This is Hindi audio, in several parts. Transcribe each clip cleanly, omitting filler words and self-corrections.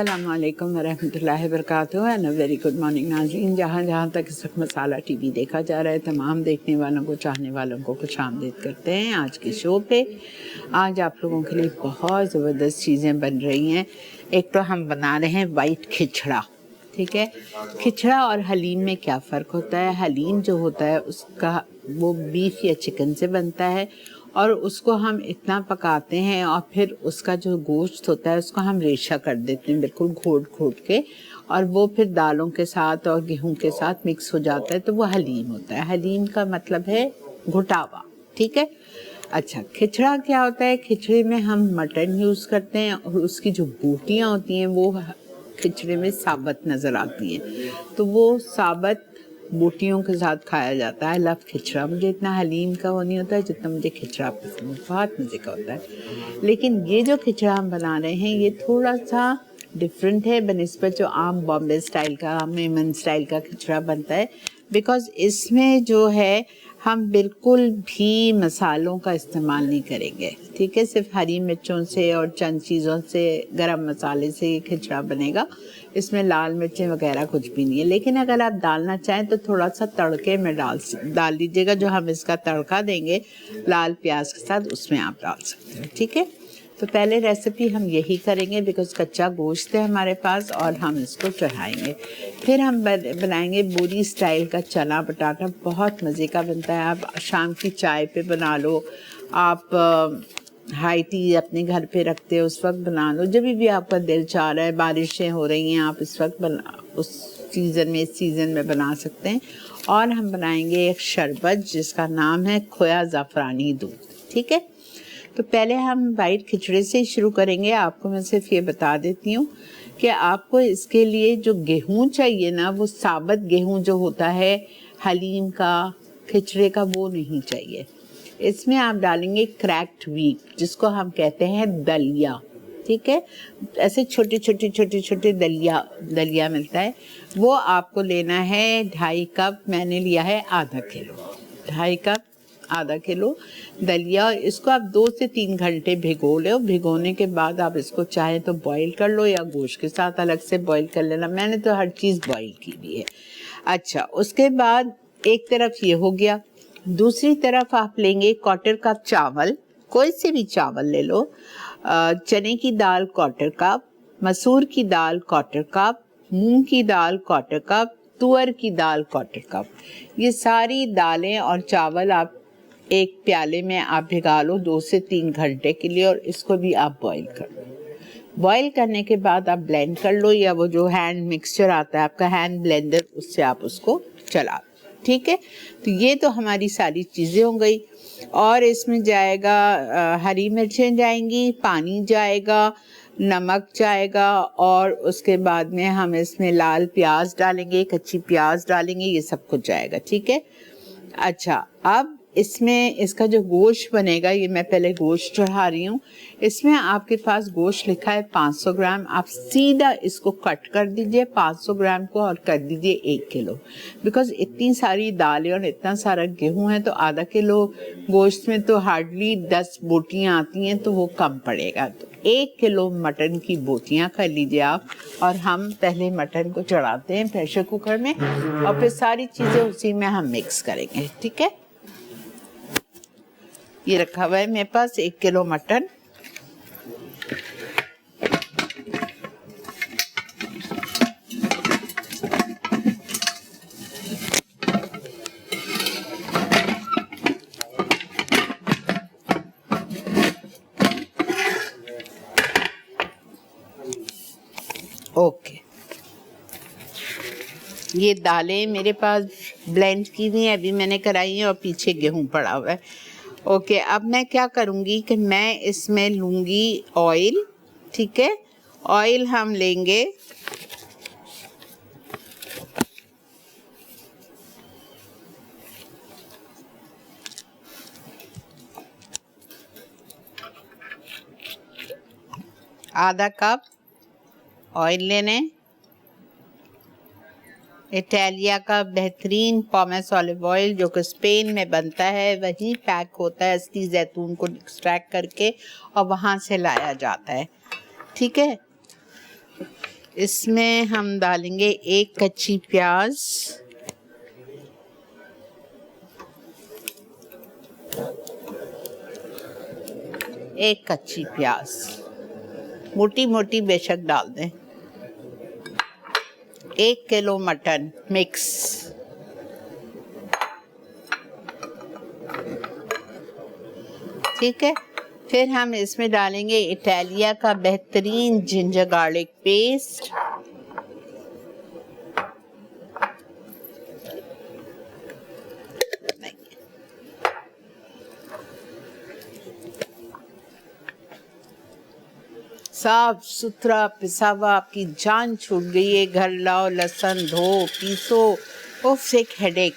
अस्सलामुअलैकुम वरहमतुल्लाहि वबरकातुहू एंड वेरी गुड मॉर्निंग नाज़रीन। जहाँ तक इस वक्त मसाला टीवी देखा जा रहा है, तमाम देखने वालों को, चाहने वालों को खुशामदीद करते हैं आज के शो पे। आज आप लोगों के लिए बहुत ज़बरदस्त चीज़ें बन रही हैं। एक तो हम बना रहे हैं वाइट खिचड़ा, ठीक है। खिचड़ा और हलीम में क्या फ़र्क होता है? हलीम जो होता है उसका वो बीफ या चिकन से बनता है और उसको हम इतना पकाते हैं और फिर उसका जो गोश्त होता है उसको हम रेशा कर देते हैं, बिल्कुल घोट के, और वो फिर दालों के साथ और गेहूं के साथ मिक्स हो जाता है, तो वो हलीम होता है। हलीम का मतलब है घुटावा, ठीक है। अच्छा, खिचड़ा क्या होता है? खिचड़े में हम मटन यूज़ करते हैं और उसकी जो बोटियाँ होती हैं वो खिचड़े में साबुत नज़र आती हैं, तो वो साबुत बोटियों के साथ खाया जाता है। लव खिचड़ा। मुझे इतना हलीम का वो नहीं होता है जितना मुझे खिचड़ा पसंद है, बहुत मज़े का होता है। लेकिन ये जो खिचड़ा हम बना रहे हैं ये थोड़ा सा डिफरेंट है बनिस्बत जो आम बॉम्बे स्टाइल का, मेमन स्टाइल का खिचड़ा बनता है, बिकॉज़ इसमें जो है हम बिल्कुल भी मसालों का इस्तेमाल नहीं करेंगे, ठीक है। सिर्फ हरी मिर्चों से और चंद चीज़ों से, गरम मसाले से ये खिचड़ा बनेगा। इसमें लाल मिर्चें वगैरह कुछ भी नहीं है। लेकिन अगर आप डालना चाहें तो थोड़ा सा तड़के में डाल दीजिएगा। जो हम इसका तड़का देंगे लाल प्याज के साथ, उसमें आप डाल सकते हो, ठीक है। तो पहले रेसिपी हम यही करेंगे बिकॉज़ कच्चा गोश्त है हमारे पास और हम इसको चढ़ाएंगे। फिर हम बनाएंगे बोरी स्टाइल का चना बटाटा, बहुत मज़े का बनता है। आप शाम की चाय पे बना लो, आप हाई टी अपने घर पे रखते हो उस वक्त बना लो, जब भी आपका दिल चाह रहा है। बारिशें हो रही हैं, आप इस वक्त उस सीज़न में, इस सीज़न में बना सकते हैं। और हम बनाएंगे एक शरबत जिसका नाम है खोया ज़ाफ़रानी दूध, ठीक है। तो पहले हम वाइट खिचड़े से शुरू करेंगे। आपको मैं सिर्फ ये बता देती हूँ कि आपको इसके लिए जो गेहूँ चाहिए ना, वो साबुत गेहूँ जो होता है हलीम का, खिचड़े का, वो नहीं चाहिए। इसमें आप डालेंगे क्रैक्ड व्हीट, जिसको हम कहते हैं दलिया, ठीक है। ऐसे छोटे छोटे दलिया मिलता है, वो आपको लेना है 2.5 कप। मैंने लिया है आधा किलो, 2.5 कप आधा किलो दलिया। इसको आप 2 से 3 घंटे भिगो लो। भिगोने के बाद आप इसको चाहे तो बॉईल कर लो या गोश्त के साथ अलग से बॉईल कर लेना। मैंने तो हर चीज़ बॉईल की हुई है। अच्छा, उसके बाद एक तरफ ये हो गया। दूसरी तरफ आप लेंगे 1/4 कप चावल, कोई से भी चावल ले लो। चने की दाल 1/4 कप, मसूर की दाल 1/4 कप, मूंग की दाल 1/4 कप, तुअर की दाल 1/4 कप। ये सारी दालें और चावल आप एक प्याले में आप भिगा लो 2 से 3 घंटे के लिए, और इसको भी आप बॉईल कर लो। बॉईल करने के बाद आप ब्लेंड कर लो, या वो जो हैंड मिक्सचर आता है आपका, हैंड ब्लेंडर, उससे आप उसको चला लो, ठीक है। तो ये तो हमारी सारी चीज़ें हो गई। और इसमें जाएगा हरी मिर्चें जाएंगी, पानी जाएगा, नमक जाएगा, और उसके बाद में हम इसमें लाल प्याज डालेंगे, कच्ची प्याज डालेंगे, ये सब कुछ जाएगा, ठीक है। अच्छा, अब इसमें इसका जो गोश्त बनेगा, ये मैं पहले गोश्त चढ़ा रही हूँ। इसमें आपके पास गोश्त लिखा है 500 ग्राम। आप सीधा इसको कट कर दीजिए 500 ग्राम को, और कर दीजिए 1 किलो। बिकॉज़ इतनी सारी दालें और इतना सारा गेहूं है, तो आधा किलो गोश्त में तो हार्डली 10 बोटियाँ आती हैं, तो वो कम पड़ेगा। तो 1 किलो मटन की बोटियाँ कर लीजिए आप। और हम पहले मटन को चढ़ाते हैं प्रेशर कुकर में, और फिर सारी चीज़ें उसी में हम मिक्स करेंगे, ठीक है। ये रखा हुआ है मेरे पास 1 किलो मटन। ओके, ये दालें मेरे पास ब्लेंड की हुई हैं, अभी मैंने कराई है, और पीछे गेहूं पड़ा हुआ है। ओके, अब मैं क्या करूँगी कि मैं इसमें लूँगी ऑयल, ठीक है। ऑयल हम लेंगे आधा कप ऑयल लेने। इटालिया का बेहतरीन पॉमेस ऑलिव ऑयल जो कि स्पेन में बनता है, वही पैक होता है असली जैतून को एक्सट्रैक्ट करके, और वहाँ से लाया जाता है, ठीक है। इसमें हम डालेंगे एक कच्ची प्याज, एक कच्ची प्याज मोटी मोटी बेशक डाल दें। 1 किलो मटन मिक्स, ठीक है। फिर हम इसमें डालेंगे इटालिया का बेहतरीन जिंजर गार्लिक पेस्ट, साफ सुथरा पिसा हुआ, आपकी जान छूट गई है। घर लाओ, लहसुन धो, पीसो, उफ एक हेडेक।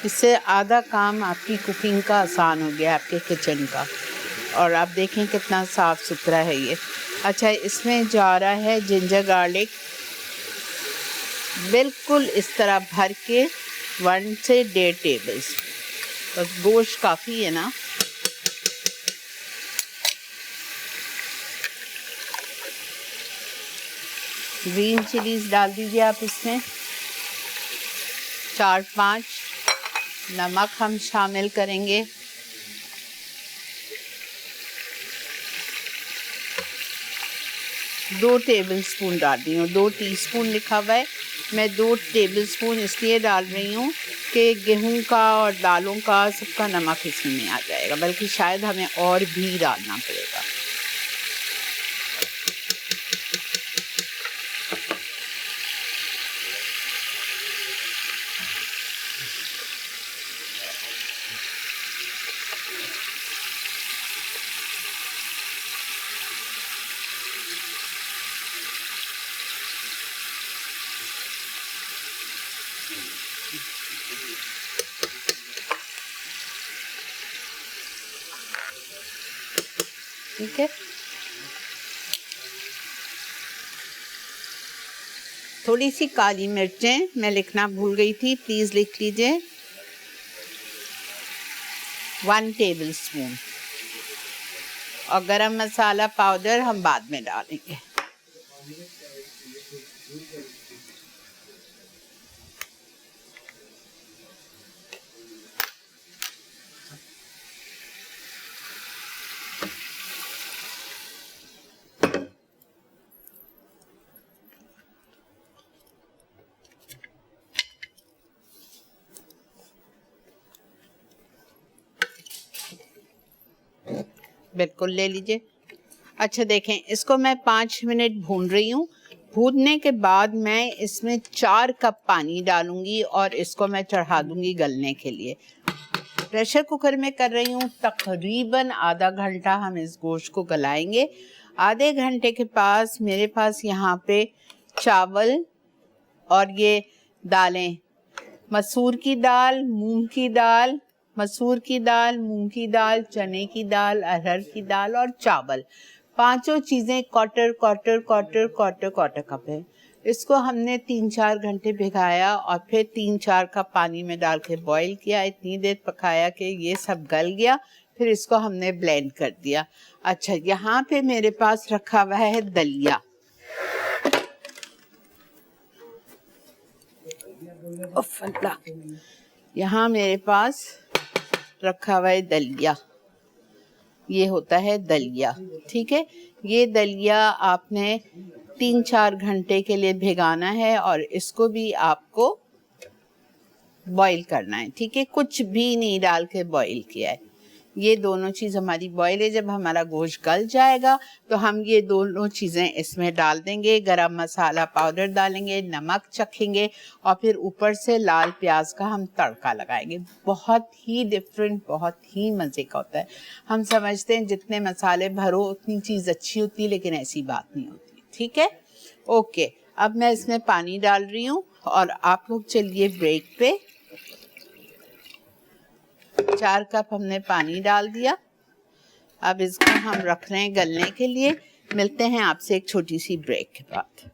इससे आधा काम आपकी कुकिंग का आसान हो गया, आपके किचन का। और आप देखें कितना साफ़ सुथरा है ये। अच्छा, इसमें जा रहा है जिंजर गार्लिक, बिल्कुल इस तरह भर के 1 से 1.5 टेबल। बस गोश्त काफ़ी है ना। ग्रीन चिलीज डाल दीजिए आप इसमें, 4-5। नमक हम शामिल करेंगे, दो टेबल स्पून डाल रही हूँ। 2 टीस्पून लिखा हुआ है, मैं 2 टेबल स्पून इसलिए डाल रही हूँ कि गेहूं का और दालों का सबका नमक इसमें नहीं आ जाएगा, बल्कि शायद हमें और भी डालना पड़ेगा। ठीक है, थोड़ी सी काली मिर्चें मैं लिखना भूल गई थी, प्लीज़ लिख लीजिए, 1 टेबल स्पून। और गरम मसाला पाउडर हम बाद में डालेंगे। बिल्कुल ले लीजिए। अच्छा देखें, इसको मैं 5 मिनट भून रही हूँ। भूनने के बाद मैं इसमें 4 कप पानी डालूंगी और इसको मैं चढ़ा दूंगी गलने के लिए। प्रेशर कुकर में कर रही हूँ, तकरीबन आधा घंटा हम इस गोश्त को गलाएंगे। आधे घंटे के पास मेरे पास यहाँ पे चावल और ये दालें, मसूर की दाल, मूंग की दाल, मसूर की दाल, मूंग की दाल, चने की दाल, अरहर की दाल और चावल, पांचों चीज़ें क्वार्टर कप है। इसको हमने 3-4 घंटे भिगाया और फिर 3-4 कप पानी में डाल के बॉईल किया। इतनी देर पकाया कि ये सब गल गया, फिर इसको हमने ब्लेंड कर दिया। अच्छा, यहाँ पे मेरे पास रखा हुआ है दलिया। यहाँ मेरे पास रखा हुआ है दलिया, ये होता है दलिया, ठीक है। ये दलिया आपने 3-4 घंटे के लिए भिगाना है और इसको भी आपको बॉईल करना है, ठीक है। कुछ भी नहीं डाल के बॉईल किया है। ये दोनों चीज़ हमारी बॉईल है। जब हमारा गोश्त गल जाएगा तो हम ये दोनों चीज़ें इसमें डाल देंगे, गरम मसाला पाउडर डालेंगे, नमक चखेंगे और फिर ऊपर से लाल प्याज का हम तड़का लगाएंगे। बहुत ही डिफरेंट, बहुत ही मज़े का होता है। हम समझते हैं जितने मसाले भरो उतनी चीज़ अच्छी होती है, लेकिन ऐसी बात नहीं होती, ठीक है। ओके, अब मैं इसमें पानी डाल रही हूँ और आप लोग चलिए ब्रेक पे। 4 कप हमने पानी डाल दिया। अब इसको हम रख रहे हैं गलने के लिए। मिलते हैं आपसे एक छोटी सी ब्रेक के बाद।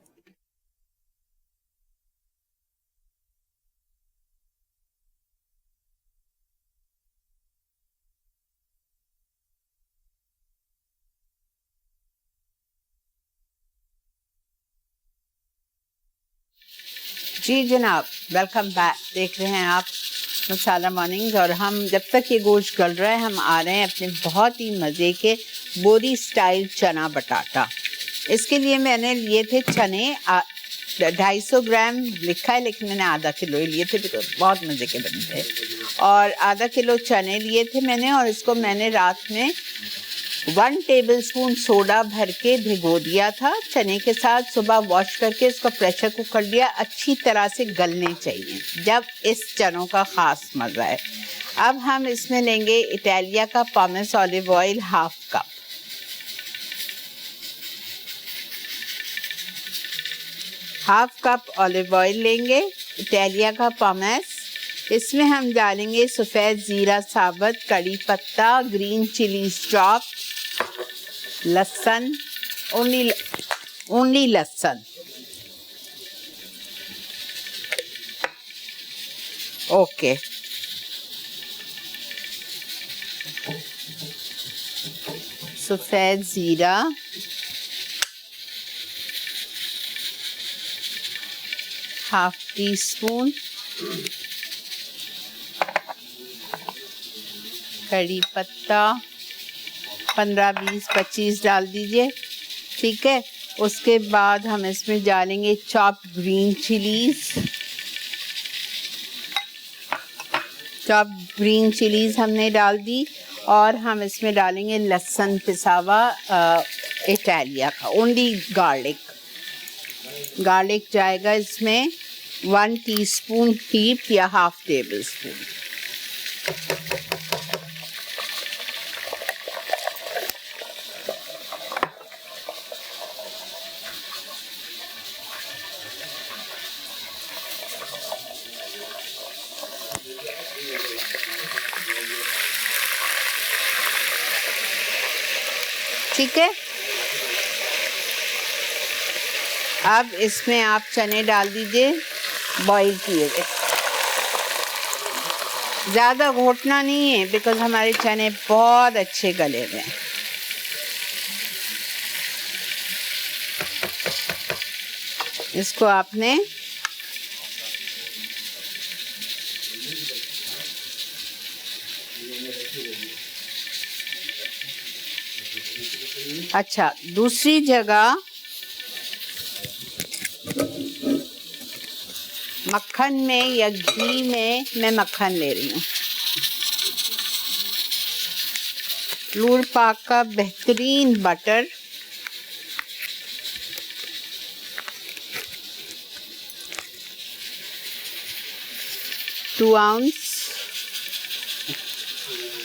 जी जनाब, वेलकम बैक। देख रहे हैं आप मसाला मॉर्निंग्स, और हम जब तक ये गोश्त गल रहा है हम आ रहे हैं अपने बहुत ही मज़े के बोरी स्टाइल चना बटाटा। इसके लिए मैंने लिए थे चने 250 ग्राम लिखा है, लेकिन मैंने आधा किलो ही लिए थे बिकॉज बहुत मज़े के बने थे। और आधा किलो चने लिए थे मैंने, और इसको मैंने रात में 1 टेबलस्पून सोडा भर के भिगो दिया था चने के साथ। सुबह वॉश करके इसको प्रेशर कुकर दिया, अच्छी तरह से गलने चाहिए जब इस चनों का ख़ास मज़ा है। अब हम इसमें लेंगे इटालिया का pomace olive oil half cup, half cup olive oil लेंगे इटालिया का पॉमेस। इसमें हम डालेंगे सफ़ेद ज़ीरा साबुत, कड़ी पत्ता, ग्रीन चिली चॉप, लहसुन, ओनली लहसुन। ओके, सफ़ेद ज़ीरा, हाफ टी स्पून, कड़ी पत्ता 15, 20, 25 डाल दीजिए, ठीक है। उसके बाद हम इसमें डालेंगे chopped green chillies. Chopped green chillies हमने डाल दी, और हम इसमें डालेंगे लहसुन पिसा हुआ इटालिया का, ओनली गार्लिक जाएगा इसमें 1 टीस्पून हीप या हाफ टेबल स्पून। ठीक है, अब इसमें आप चने डाल दीजिए बॉईल किए हुए। ज़्यादा घोटना नहीं है बिकॉज हमारे चने बहुत अच्छे गले हुए हैं। इसको आपने अच्छा, दूसरी जगह मक्खन में या घी में, मैं मक्खन ले रही हूँ, लूर पाक का बेहतरीन बटर, टू आउंस।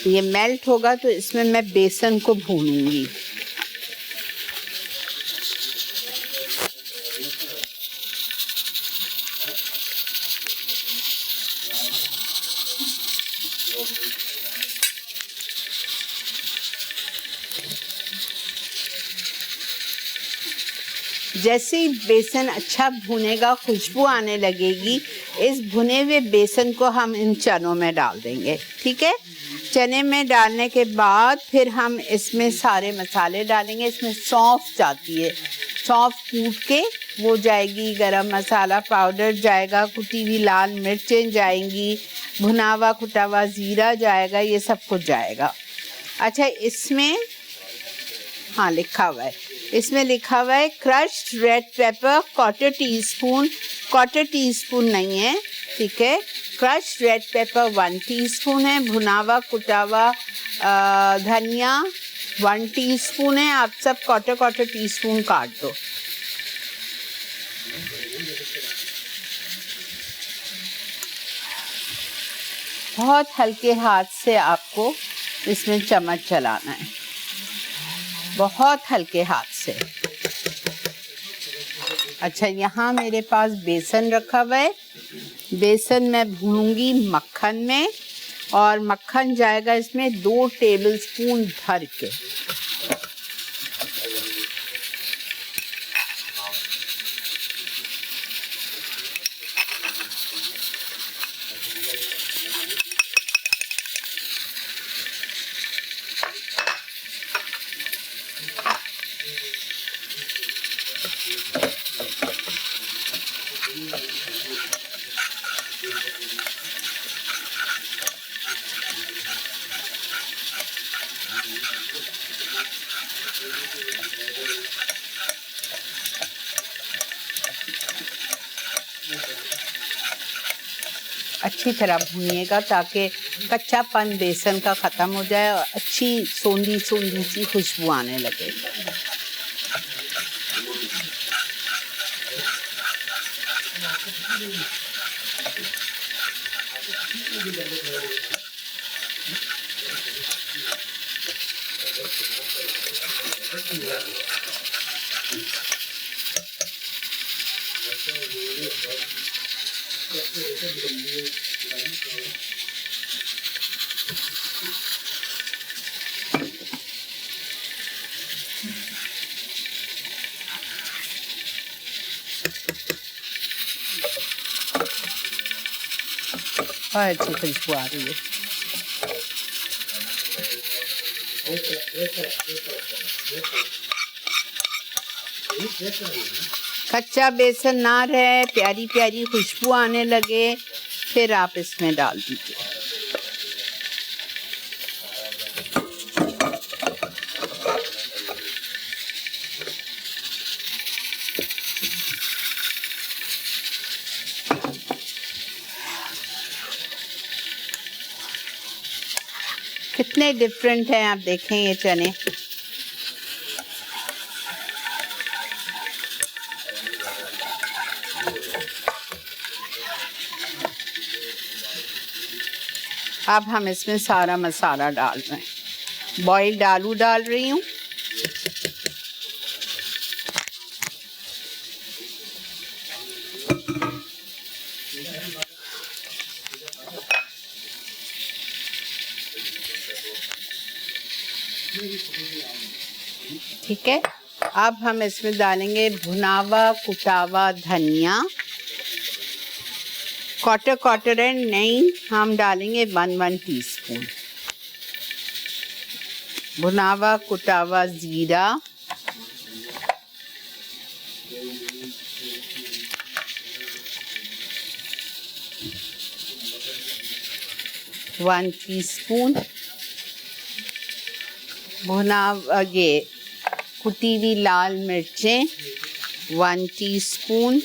ये मेल्ट होगा तो इसमें मैं बेसन को भूनूंगी। जैसे ही बेसन अच्छा भुनेगा, खुशबू आने लगेगी, इस भुने हुए बेसन को हम इन चनों में डाल देंगे, ठीक है। चने में डालने के बाद फिर हम इसमें सारे मसाले डालेंगे। इसमें सौंफ जाती है, सौंफ कूट के वो जाएगी, गरम मसाला पाउडर जाएगा, कुटी हुई लाल मिर्चें जाएंगी, भुना हुआ कुटा हुआ ज़ीरा जाएगा, ये सब कुछ जाएगा। अच्छा, इसमें हाँ लिखा हुआ है, इसमें लिखा हुआ है crushed red pepper quarter tea spoon नहीं है, ठीक है। क्रश्ड रेड पेपर 1 टीस्पून है, भुनावा कुटावा धनिया 1 टीस्पून है। आप सब क्वार्टर टीस्पून काट दो। बहुत हल्के हाथ से आपको इसमें चम्मच चलाना है, बहुत हल्के हाथ से। अच्छा, यहाँ मेरे पास बेसन रखा हुआ है, बेसन मैं भूनूंगी मक्खन में, और मक्खन जाएगा इसमें 2 टेबलस्पून भर के। अच्छी तरह भूनिएगा ताकि कच्चापन बेसन का ख़त्म हो जाए और अच्छी सोंधी सोंधी सी खुशबू आने लगे। बहुत अच्छी खुशबू आ रही है। कच्चा बेसन ना रहे, प्यारी प्यारी खुशबू आने लगे, फिर आप इसमें डाल दीजिए। कितने डिफरेंट हैं, आप देखें ये चने। अब हम इसमें सारा मसाला डाल रहे हैं। बॉइल्ड आलू डाल रही हूँ, ठीक है। अब हम इसमें डालेंगे भुनावा कुटावा धनिया, क्वार्टर एंड नहीं, हम डालेंगे 1 टीस्पून। भुनावा कुटावा जीरा, वन टीस्पून। ये कुटी हुई लाल मिर्चें 1 टीस्पून।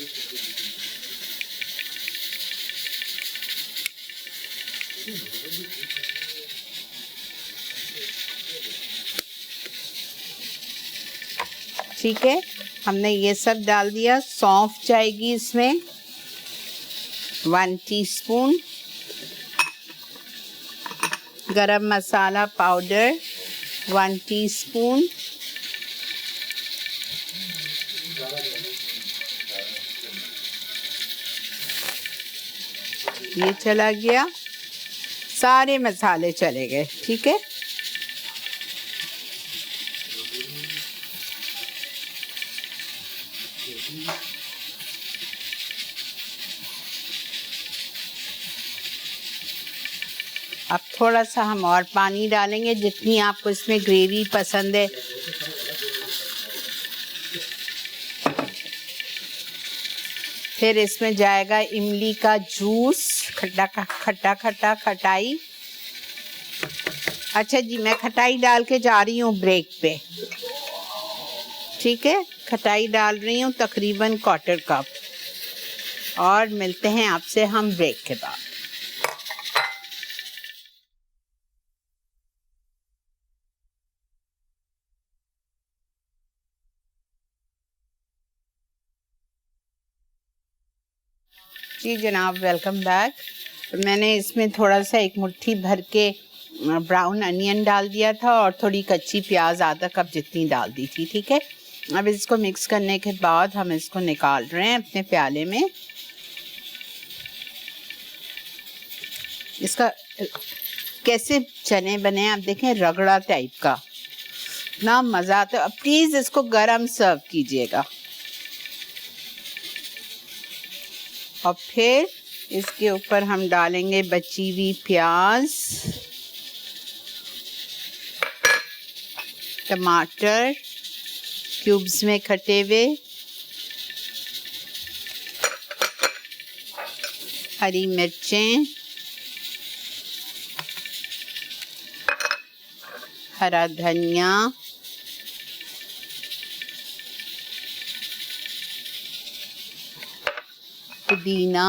ठीक है, हमने ये सब डाल दिया। सौंफ जाएगी इसमें 1 टीस्पून। गरम मसाला पाउडर 1 टीस्पून। ये चला गया, सारे मसाले चले गए। ठीक है, अब थोड़ा सा हम और पानी डालेंगे, जितनी आपको इसमें ग्रेवी पसंद है। फिर इसमें जाएगा इमली का जूस, खटाई। अच्छा जी, मैं खटाई डाल के जा रही हूँ ब्रेक पे। ठीक है, खटाई डाल रही हूँ तकरीबन 1/4 कप। और मिलते हैं आपसे हम ब्रेक के बाद। जी जनाब, वेलकम बैक। मैंने इसमें थोड़ा सा 1 मुट्ठी भर के ब्राउन अनियन डाल दिया था और थोड़ी कच्ची प्याज आधा कप जितनी डाल दी थी। ठीक है, अब इसको मिक्स करने के बाद हम इसको निकाल रहे हैं अपने प्याले में। इसका कैसे चने बने आप देखें, रगड़ा टाइप का ना, मज़ा आता है। प्लीज़ इसको गरम सर्व कीजिएगा। और फिर इसके ऊपर हम डालेंगे बची हुई प्याज, टमाटर क्यूब्स में कटे हुए, हरी मिर्चें, हरा धनिया, पुदीना,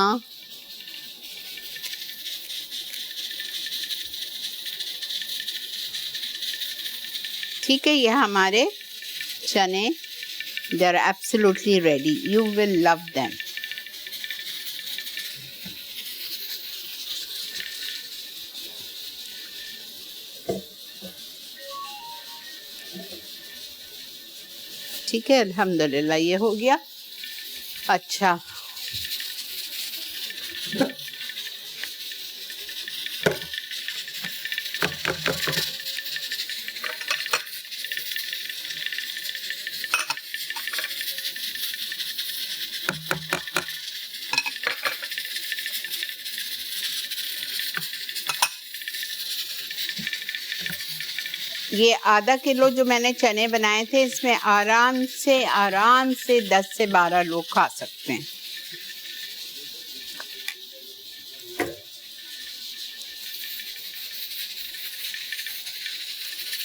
ठीक है। ये हमारे चने, they are absolutely ready. You will love them. ठीक है, अल्हम्दुलिल्लाह ये हो गया। अच्छा, ये आधा किलो जो मैंने चने बनाए थे, इसमें आराम से 10 से 12 लोग खा सकते हैं।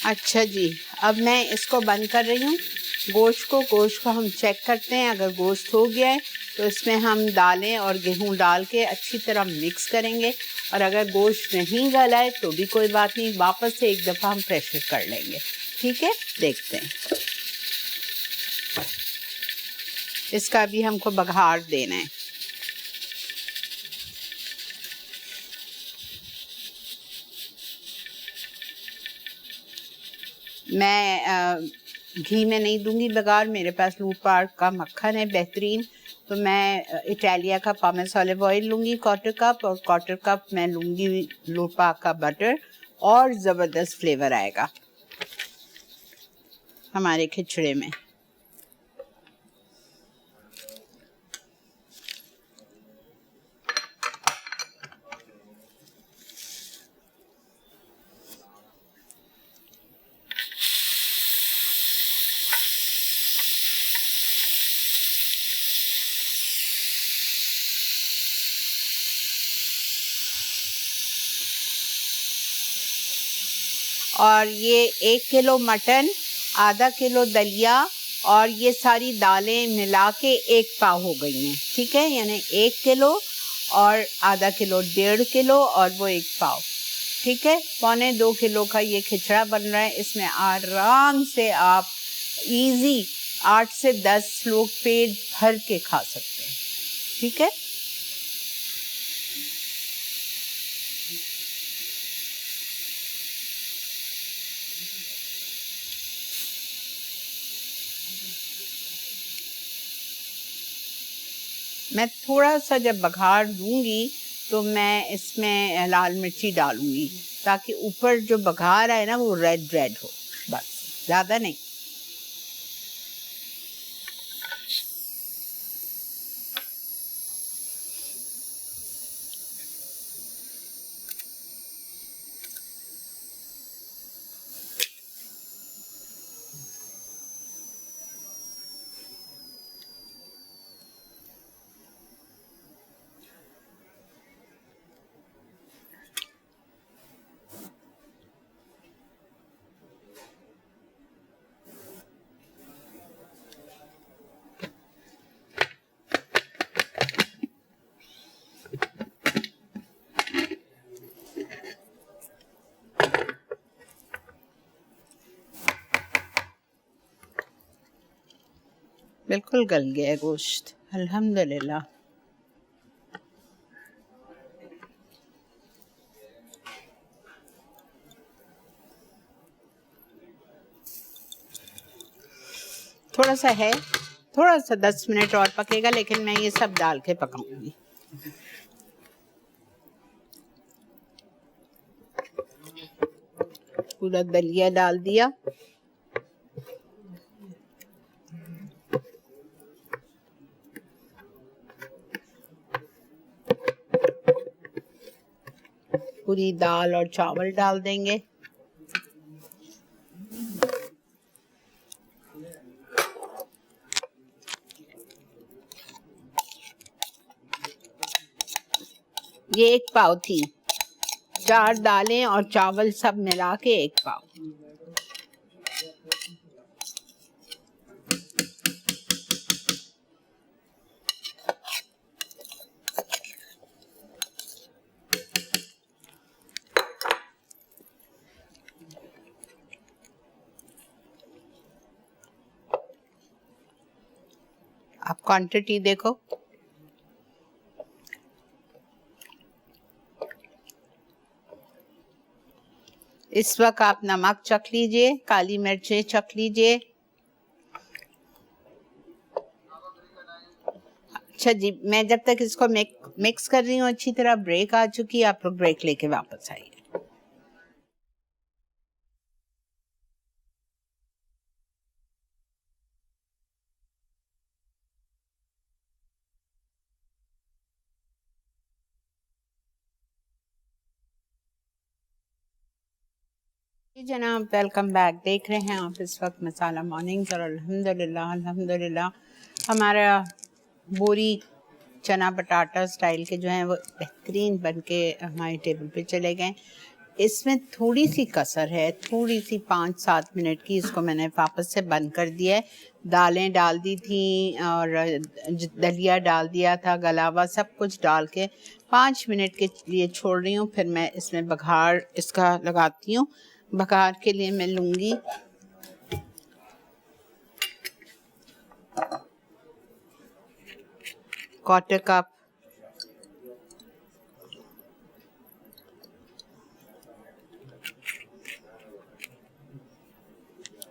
अच्छा जी, अब मैं इसको बंद कर रही हूँ। गोश्त को हम चेक करते हैं। अगर गोश्त हो गया है तो इसमें हम दालें और गेहूं डाल के अच्छी तरह मिक्स करेंगे, और अगर गोश्त नहीं गला है तो भी कोई बात नहीं, वापस से एक दफ़ा हम प्रेशर कर लेंगे। ठीक है, देखते हैं। इसका भी हमको बघार देना है। मैं घी में नहीं दूंगी बघार, मेरे पास लूट पाट का मक्खन है बेहतरीन, तो मैं इटालिया का पामेस ऑलिव ऑयल लूँगी 1/4 कप, और 1/4 कप मैं लूँगी लूट पाट का बटर, और ज़बरदस्त फ्लेवर आएगा हमारे खिचड़े में। और ये 1 किलो मटन, आधा किलो दलिया, और ये सारी दालें मिला के 1 पाव हो गई हैं। ठीक है, यानी 1 किलो और आधा किलो 1.5 किलो, और वो 1 पाव। ठीक है, 1.25 किलो का ये खिचड़ा बन रहा है। इसमें आराम से आप इजी 8 से 10 लोग पेट भर के खा सकते हैं। ठीक है, मैं थोड़ा सा जब बघार दूंगी तो मैं इसमें लाल मिर्ची डालूंगी, ताकि ऊपर जो बघार आए ना वो रेड रेड हो, बस, ज़्यादा नहीं। बिल्कुल गल गया गोश्त, अल्हम्दुलिल्लाह। थोड़ा सा है, थोड़ा सा 10 मिनट और पकेगा, लेकिन मैं ये सब डाल के पकाऊंगी। पूरा दलिया डाल दिया, पूरी दाल और चावल डाल देंगे। ये 1 पाव थी, 4 दालें और चावल सब मिला के 1 पाव। आप क्वांटिटी देखो। इस वक्त आप नमक चख लीजिए, काली मिर्चें चख लीजिए। अच्छा जी, मैं जब तक इसको मिक्स कर रही हूँ अच्छी तरह, ब्रेक आ चुकी है, आप लोग ब्रेक लेके वापस आइए। जी जनाब, वेलकम बैक। देख रहे हैं आप इस वक्त मसाला मॉर्निंग्स, और अल्हम्दुलिल्लाह अल्हम्दुलिल्लाह हमारा बोरी चना बटाटा स्टाइल के जो हैं वो बेहतरीन बन के हमारे टेबल पे चले गए। इसमें थोड़ी सी कसर है, थोड़ी सी 5-7 मिनट की, इसको मैंने वापस से बंद कर दिया है। दालें डाल दी थी और दलिया डाल दिया था, गलावा सब कुछ डाल के 5 मिनट के लिए छोड़ रही हूँ। फिर मैं इसमें बघार इसका लगाती हूँ। बघार के लिए मैं लूँगी क्वार्टर कप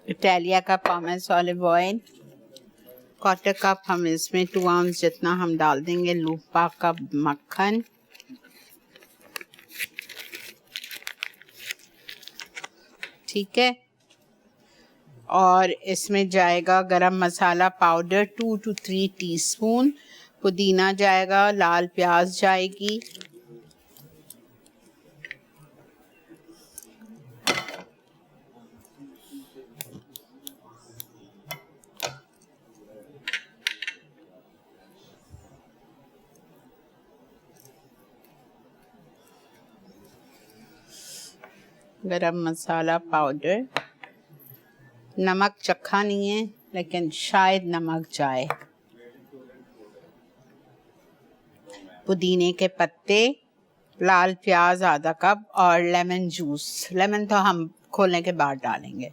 इटालिया का pomace olive oil, quarter cup हम इसमें 2 आउंस जितना हम डाल देंगे लूपा का मक्खन, ठीक है। और इसमें जाएगा गरम मसाला पाउडर 2 to 3 टीस्पून, पुदीना जाएगा, लाल प्याज जाएगी, गरम मसाला पाउडर, नमक चखा नहीं है लेकिन शायद नमक जाए, पुदीने के पत्ते, लाल प्याज आधा कप और लेमन जूस। लेमन तो हम खोलने के बाद डालेंगे।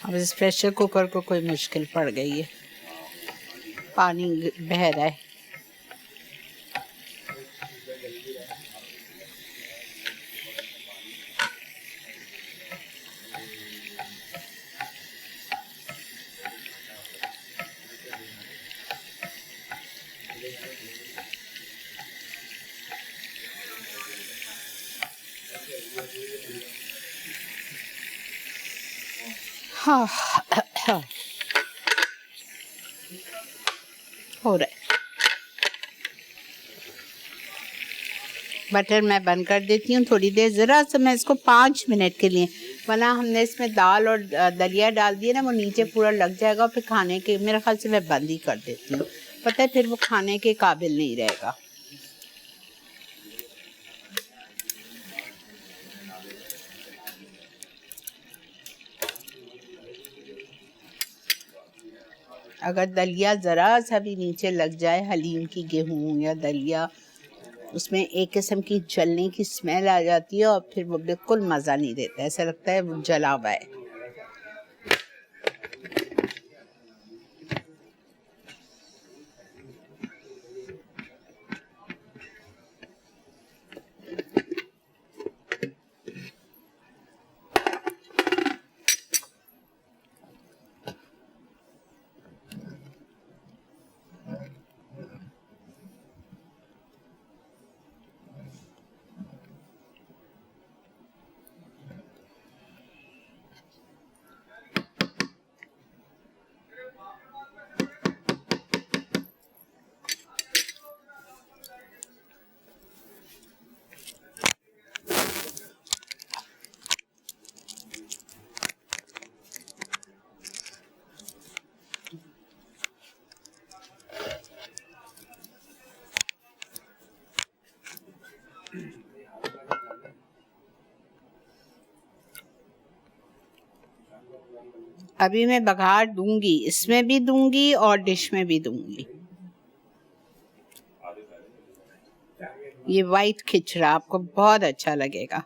अब इस प्रेशर कुकर को कोई मुश्किल पड़ गई है, पानी बह रहा है। हाँ हो रहा है। बटर मैं बंद कर देती हूँ थोड़ी देर, ज़रा सा मैं इसको 5 मिनट के लिए, वरना हमने इसमें दाल और दलिया डाल दिया ना, वो नीचे पूरा लग जाएगा। फिर खाने के मेरे ख्याल से मैं बंद ही कर देती हूँ, पता है फिर वो खाने के काबिल नहीं रहेगा। अगर दलिया ज़रा सा भी नीचे लग जाए, हलीम की गेहूँ या दलिया, उसमें एक किस्म की जलने की स्मेल आ जाती है और फिर वो बिल्कुल मज़ा नहीं देता, ऐसा लगता है वो जला हुआ है। अभी मैं बघार दूंगी, इसमें भी दूंगी और डिश में भी दूंगी। ये वाइट खिचड़ा आपको बहुत अच्छा लगेगा।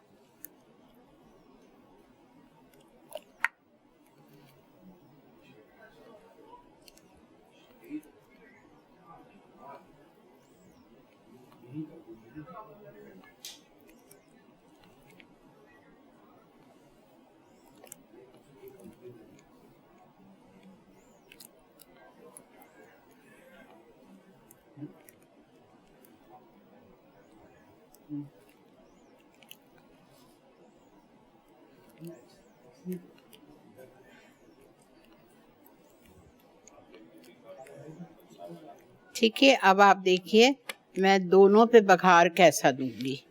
ठीक है, अब आप देखिए मैं दोनों पे बघार कैसा दूंगी।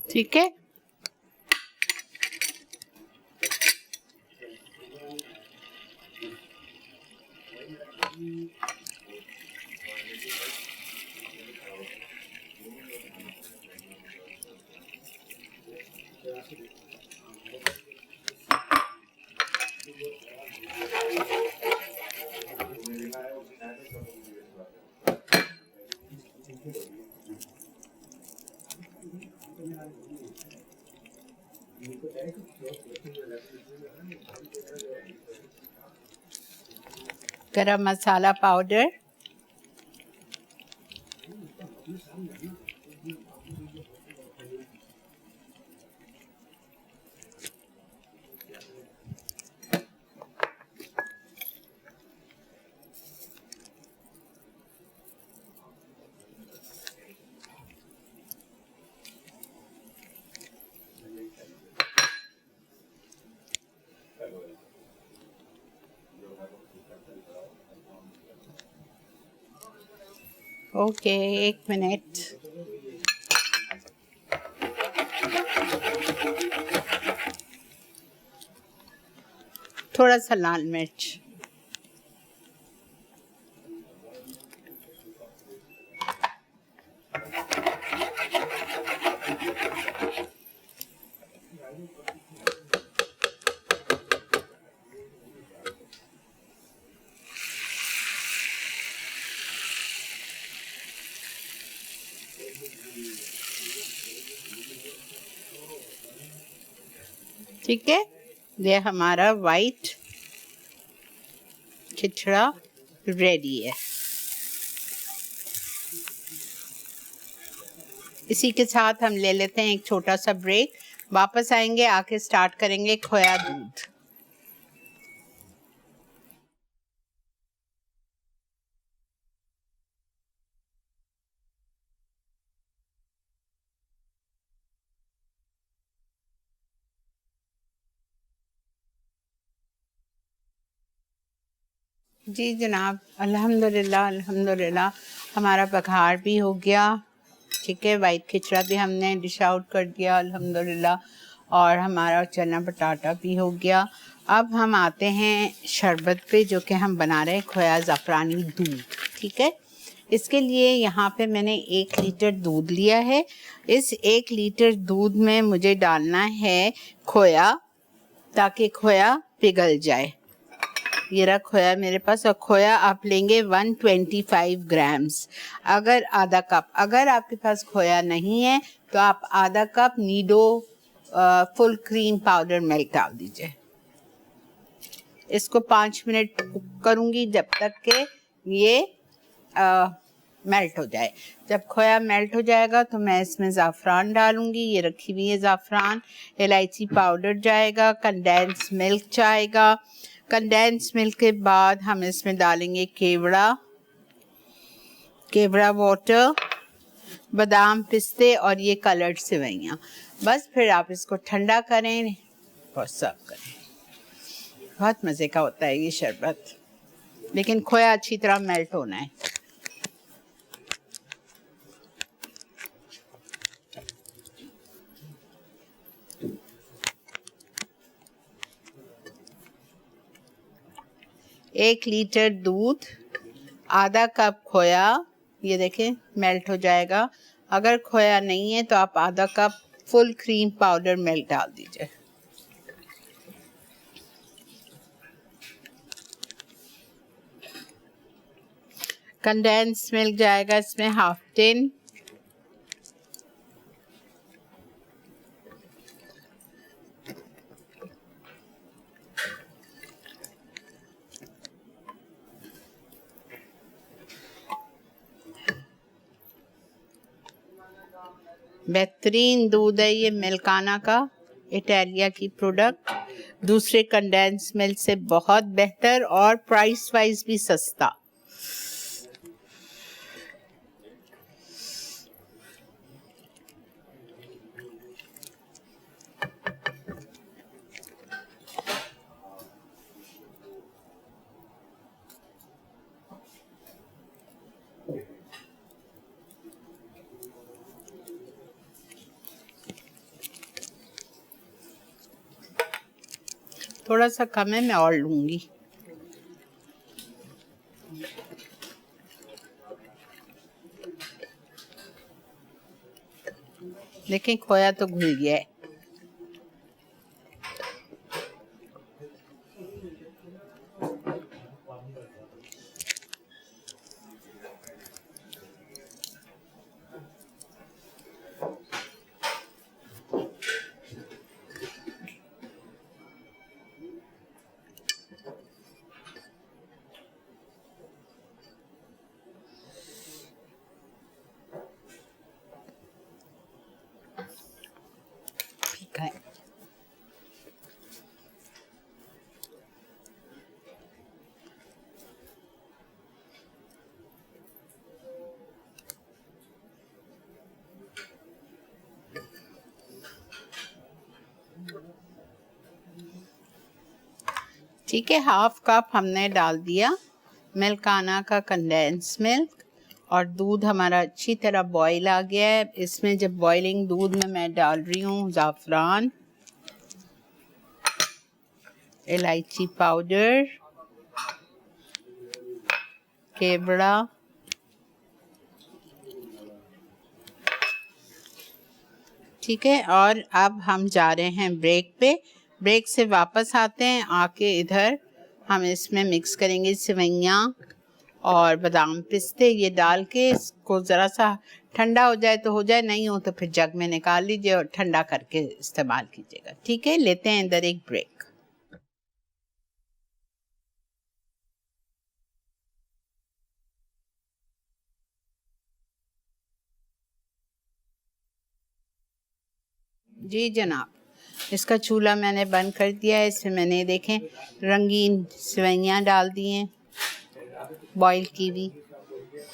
ठीक है, गरम मसाला पाउडर, ओके 1 मिनट। थोड़ा सा लाल मिर्च, ठीक है। ये हमारा वाइट खिचड़ा रेडी है। इसी के साथ हम ले लेते हैं एक छोटा सा ब्रेक। वापस आएंगे, आके स्टार्ट करेंगे खोया दूध। जी जनाब, अल्हम्दुलिल्लाह अल्हम्दुलिल्लाह हमारा बघार भी हो गया। ठीक है, वाइट खिचड़ा भी हमने डिश आउट कर दिया अल्हम्दुलिल्लाह, और हमारा चना बटाटा भी हो गया। अब हम आते हैं शरबत पे, जो कि हम बना रहे हैं खोया ज़ाफ़रानी दूध। ठीक है, इसके लिए यहाँ पे मैंने 1 लीटर दूध लिया है। इस 1 लीटर दूध में मुझे डालना है खोया, ताकि खोया पिघल जाए। ये रहा खोया मेरे पास, और खोया आप लेंगे 125 ग्राम्स, अगर आधा कप। अगर आपके पास खोया नहीं है तो आप आधा cup Nido full cream powder milk डाल दीजिए। इसको 5 मिनट कुक करूँगी जब तक के ये मेल्ट हो जाए। जब खोया मेल्ट हो जाएगा तो मैं इसमें ज़ाफ़रान डालूँगी। ये रखी हुई है ज़ाफ़रान, इलायची पाउडर जाएगा, कंडेंस मिल्क जाएगा। कंडेंस मिल्क के बाद हम इसमें डालेंगे केवड़ा वाटर, बादाम पिस्ते और ये कलर्ड सेवइयाँ। बस फिर आप इसको ठंडा करें और सर्व करें। बहुत मज़े का होता है ये शरबत, लेकिन खोया अच्छी तरह मेल्ट होना है। एक लीटर दूध, आधा कप खोया, ये देखें मेल्ट हो जाएगा। अगर खोया नहीं है तो आप आधा cup full cream powder milk डाल दीजिए। कंडेंस मिल्क जाएगा इसमें ½ टिन। बेहतरीन दूध है ये मिल्काना का, इटालिया की प्रोडक्ट, दूसरे कंडेंस मिल्क से बहुत बेहतर और प्राइस वाइज भी सस्ता। थोड़ा सा कम है, मैं और लूँगी। लेकिन खोया तो घुल गया है। फीका है। ठीक है, ½ कप हमने डाल दिया मिल्काना का कंडेंस मिल्क, और दूध हमारा अच्छी तरह बॉईल आ गया है। इसमें जब बॉइलिंग दूध में मैं डाल रही हूँ ज़ाफ़रान, इलायची पाउडर, केवड़ा, ठीक है। और अब हम जा रहे हैं ब्रेक पे। ब्रेक से वापस आते हैं, आके इधर हम इसमें मिक्स करेंगे सेवइयाँ और बादाम पिस्ते। ये डाल के इसको ज़रा सा ठंडा हो जाए तो हो जाए, नहीं हो तो फिर जग में निकाल लीजिए और ठंडा करके इस्तेमाल कीजिएगा। ठीक है, लेते हैं इधर एक ब्रेक। जी जनाब, इसका चूल्हा मैंने बंद कर दिया है। इसमें मैंने देखें रंगीन सेवइयाँ डाल दी हैं, बॉईल की हुई।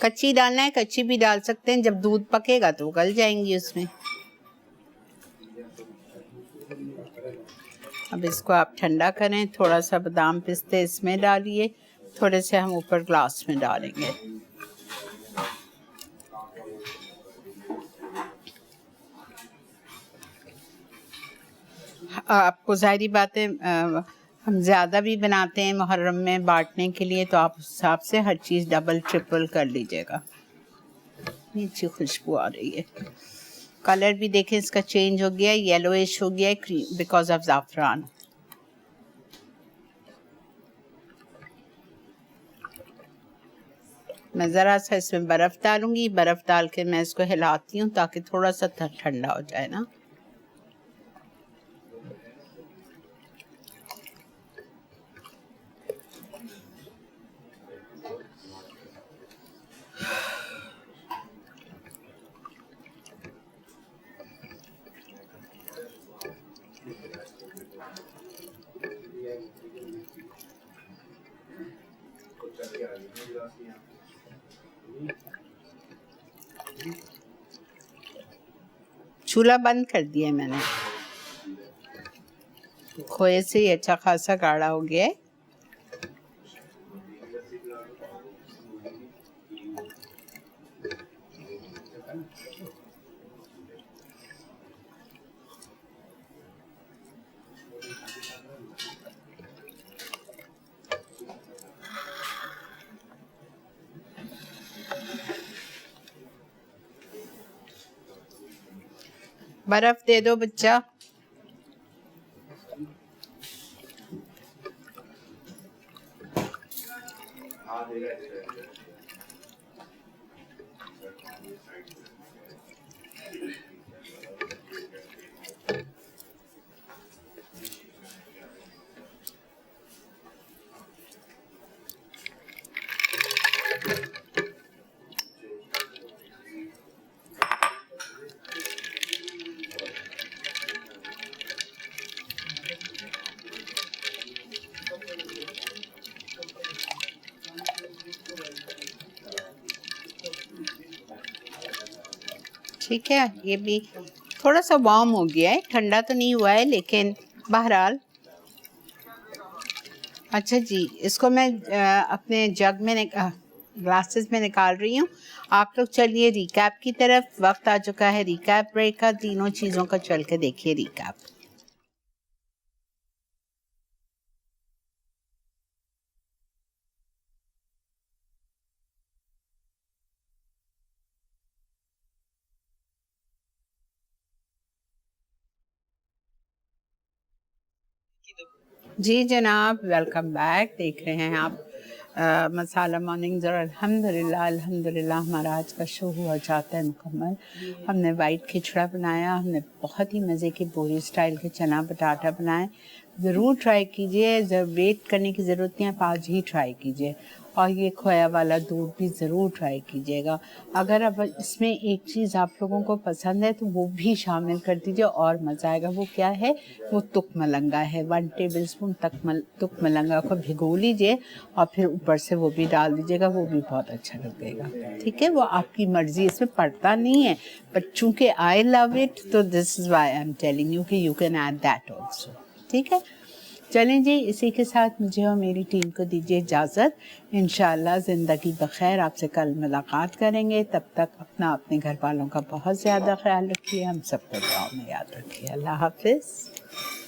कच्ची डालना है कच्ची भी डाल सकते हैं, जब दूध पकेगा तो गल जाएंगी उसमें। अब इसको आप ठंडा करें, थोड़ा सा बादाम पिस्ते इसमें डालिए, थोड़े से हम ऊपर ग्लास में डालेंगे। आपको ज़ाहिरी बात है हम ज़्यादा भी बनाते हैं मुहर्रम में बांटने के लिए, तो आप उस हिसाब से हर चीज़ डबल ट्रिपल कर लीजिएगा। ये अच्छी खुशबू आ रही है। कलर भी देखें इसका चेंज हो गया है, येलोइश हो गया है, क्रीम बिकॉज ऑफ ज़ाफ़रान। मैं ज़रा सा इसमें बर्फ़ डालूंगी, बर्फ़ डाल के मैं इसको हिलाती हूँ ताकि थोड़ा सा ठंडा हो जाए ना। चूल्हा बंद कर दिया मैंने, खोए से ही अच्छा खासा गाढ़ा हो गया है। बर्फ दे दो बच्चा। ठीक है, ये भी थोड़ा सा वार्म हो गया है, ठंडा तो नहीं हुआ है लेकिन बहरहाल। अच्छा जी, इसको मैं अपने जग में ग्लासेस में निकाल रही हूँ। आप लोग चलिए रिकैप की तरफ, वक्त आ चुका है रिकैप ब्रेक का। तीनों चीज़ों का चल के देखिए रिकैप। जी जनाब, वेलकम बैक। देख रहे हैं आप मसाला मॉर्निंग्स, और अल्हम्दुलिल्लाह हमारा आज का शो हुआ जाता है मुकम्मल। हमने वाइट खिचड़ा बनाया, हमने बहुत ही मज़े के बोरी स्टाइल के चना बटाटा बनाए। ज़रूर ट्राई कीजिए, वेट करने की ज़रूरत नहीं, आप आज ही ट्राई कीजिए। और ये खोया वाला दूध भी ज़रूर ट्राई कीजिएगा। अगर अब इसमें एक चीज़ आप लोगों को पसंद है तो वो भी शामिल कर दीजिए और मज़ा आएगा। वो क्या है? वो तुक मलंगा है। 1 टेबलस्पून तुक मलंगा को भिगो लीजिए और फिर ऊपर से वो भी डाल दीजिएगा, वो भी बहुत अच्छा लगेगा। ठीक है, वो आपकी मर्ज़ी, इसमें पड़ता नहीं है, बट चूँकि आई लव इट तो this is why I am telling you कि you can add that also. ठीक है, चलें जी, इसी के साथ मुझे और मेरी टीम को दीजिए इजाज़त। इंशाअल्लाह ज़िंदगी बख़ैर आपसे कल मुलाकात करेंगे। तब तक अपना अपने घर वालों का बहुत ज़्यादा ख्याल रखिए, हम सबको दुआ में याद रखिए। अल्लाह हाफ़िज़।